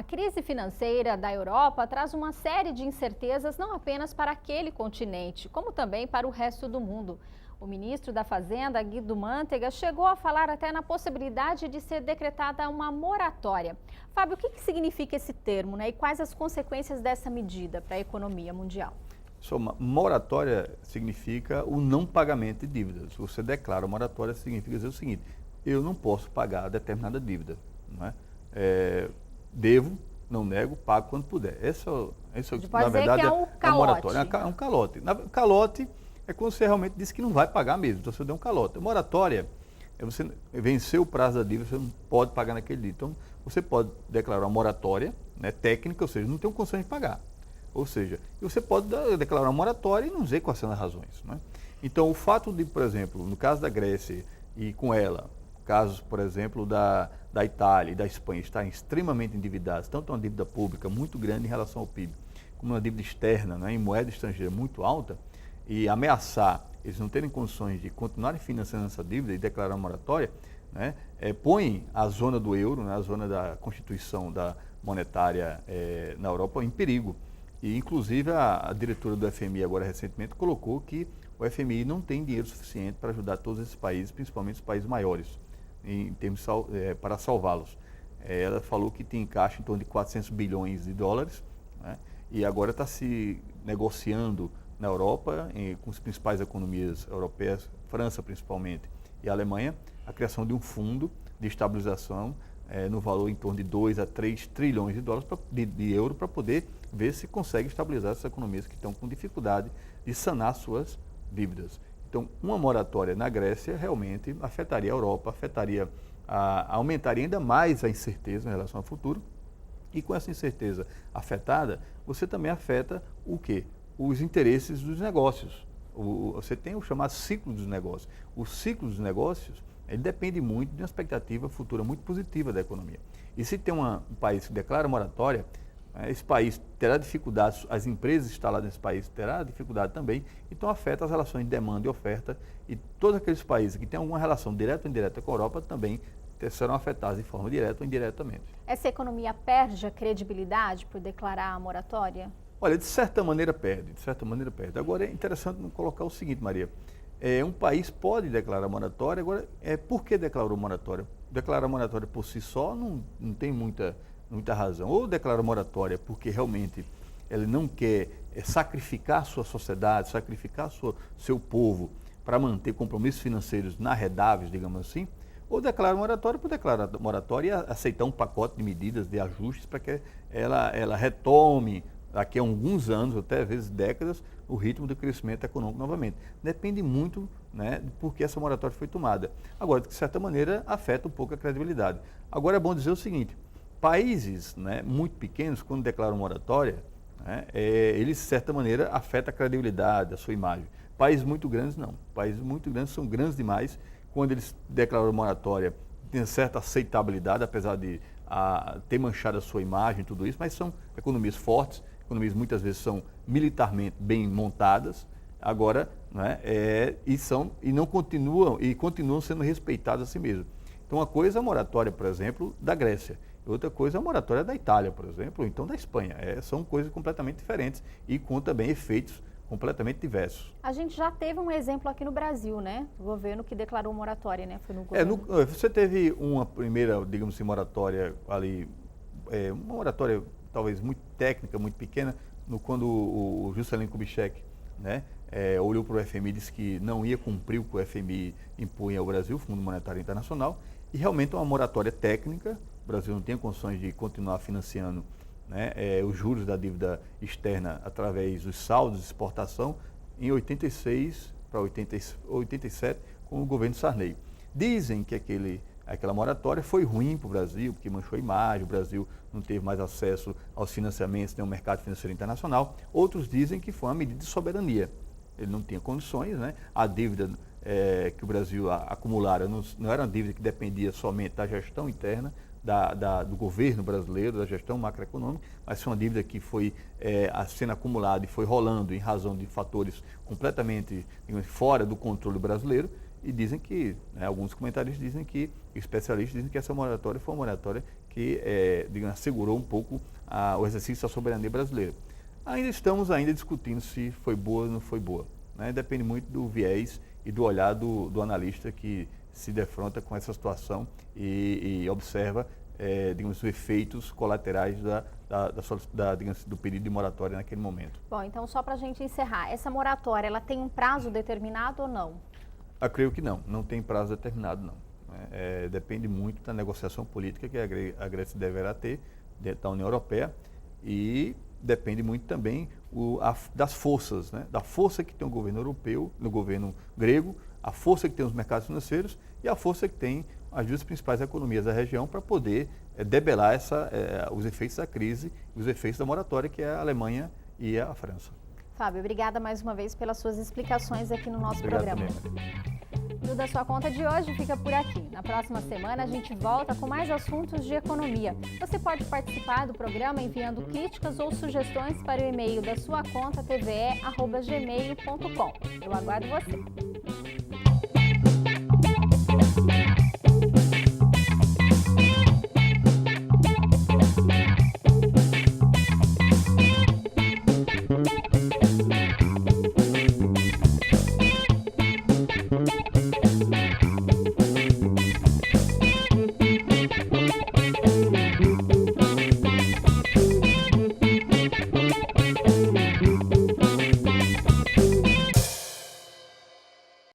crise financeira da Europa traz uma série de incertezas não apenas para aquele continente, como também para o resto do mundo. O ministro da Fazenda, Guido Mantega, chegou a falar até na possibilidade de ser decretada uma moratória. Fábio, o que significa esse termo, né? E quais as consequências dessa medida para a economia mundial? Moratória significa o não pagamento de dívidas. Você declara moratória, significa dizer o seguinte: eu não posso pagar determinada dívida. Não é? Devo, não nego, pago quando puder. Na verdade, é um calote. É uma moratória, é um calote. Calote é quando você realmente diz que não vai pagar mesmo, então você deu um calote. Moratória é você vencer o prazo da dívida, você não pode pagar naquele dia. Então, você pode declarar uma moratória, né, técnica, ou seja, não tem condições de pagar. Ou seja, você pode declarar uma moratória e não dizer quais são as razões. Né? Então, o fato de, por exemplo, no caso da Grécia e com ela, casos, por exemplo, da Itália e da Espanha estarem extremamente endividados, tanto uma dívida pública muito grande em relação ao PIB, como uma dívida externa, né, em moeda estrangeira muito alta, e ameaçar eles não terem condições de continuarem financiando essa dívida e declarar uma moratória, né, põe a zona do euro, né, a zona da constituição monetária na Europa em perigo. E, inclusive, a diretora do FMI agora recentemente colocou que o FMI não tem dinheiro suficiente para ajudar todos esses países, principalmente os países maiores, em termos para salvá-los. Ela falou que tem em caixa em torno de 400 bilhões de dólares, né, e agora está se negociando na Europa, com as principais economias europeias, França principalmente e Alemanha, a criação de um fundo de estabilização no valor em torno de 2 a 3 trilhões de dólares de euro para poder ver se consegue estabilizar essas economias que estão com dificuldade de sanar suas dívidas. Então, uma moratória na Grécia realmente afetaria a Europa, aumentaria ainda mais a incerteza em relação ao futuro. E com essa incerteza afetada, você também afeta o quê? Os interesses dos negócios. Você tem o chamado ciclo dos negócios. O ciclo dos negócios ele depende muito de uma expectativa futura muito positiva da economia. E se tem um país que declara moratória, esse país terá dificuldades, as empresas instaladas nesse país terão dificuldade também, então afeta as relações de demanda e oferta, e todos aqueles países que têm alguma relação direta ou indireta com a Europa também serão afetados de forma direta ou indiretamente. Essa economia perde a credibilidade por declarar a moratória? Olha, de certa maneira perde. Agora é interessante colocar o seguinte, Maria, um país pode declarar moratória, agora, por que declarou moratória? Declarar moratória por si só não tem muita razão. Ou declara moratória porque realmente ele não quer sacrificar sua sociedade, sacrificar seu povo para manter compromissos financeiros inarredáveis, digamos assim, ou declara moratória por declarar moratória e aceitar um pacote de medidas, de ajustes para que ela retome daqui a alguns anos, até às vezes décadas, o ritmo do crescimento econômico novamente. Depende muito, né, de por que essa moratória foi tomada. Agora, de certa maneira, afeta um pouco a credibilidade. Agora é bom dizer o seguinte, países, né, muito pequenos, quando declaram moratória, né, eles, de certa maneira, afetam a credibilidade, a sua imagem. Países muito grandes, não. Países muito grandes são grandes demais. Quando eles declaram moratória, tem certa aceitabilidade, apesar de ter manchado a sua imagem e tudo isso, mas são economias fortes, economias muitas vezes são militarmente bem montadas, agora, né, continuam sendo respeitadas assim mesmo. Então, uma coisa é a moratória, por exemplo, da Grécia, outra coisa é a moratória da Itália, por exemplo, ou então da Espanha. São coisas completamente diferentes e com também efeitos completamente diversos. A gente já teve um exemplo aqui no Brasil, né? O governo que declarou moratória, né? Foi no governo. Você teve uma primeira, digamos assim, moratória ali, uma moratória talvez muito técnica, muito pequena, quando o Juscelino Kubitschek, né, olhou para o FMI e disse que não ia cumprir o que o FMI impunha ao Brasil, Fundo Monetário Internacional, e realmente uma moratória técnica. O Brasil não tem condições de continuar financiando, né, os juros da dívida externa através dos saldos de exportação em 86 para 87 com o governo Sarney. Dizem que aquela moratória foi ruim para o Brasil, porque manchou a imagem, o Brasil não teve mais acesso aos financiamentos, nem ao mercado financeiro internacional. Outros dizem que foi uma medida de soberania. Ele não tinha condições, né? A dívida que o Brasil acumulara não era uma dívida que dependia somente da gestão interna, do governo brasileiro, da gestão macroeconômica, mas foi uma dívida que foi sendo acumulada e foi rolando em razão de fatores completamente, digamos, fora do controle brasileiro. E dizem que, alguns comentaristas dizem que especialistas dizem que essa moratória foi uma moratória que digamos, assegurou um pouco o exercício da soberania brasileira. Ainda estamos discutindo se foi boa ou não foi boa. Né? Depende muito do viés e do olhar do analista que se defronta com essa situação e observa digamos, os efeitos colaterais digamos, do pedido de moratória naquele momento. Bom, então só para a gente encerrar, essa moratória ela tem um prazo determinado ou não? Eu creio que não tem prazo determinado não. Depende muito da negociação política que a Grécia deverá ter dentro da União Europeia e depende muito também das forças, né? Da força que tem o governo europeu, no governo grego, a força que tem os mercados financeiros e a força que tem as duas principais economias da região para poder debelar os efeitos da crise e os efeitos da moratória, que é a Alemanha e a França. Fábio, obrigada mais uma vez pelas suas explicações aqui no nosso programa. O Da Sua Conta de hoje fica por aqui. Na próxima semana a gente volta com mais assuntos de economia. Você pode participar do programa enviando críticas ou sugestões para o e-mail da sua conta tve@gmail.com. Eu aguardo você.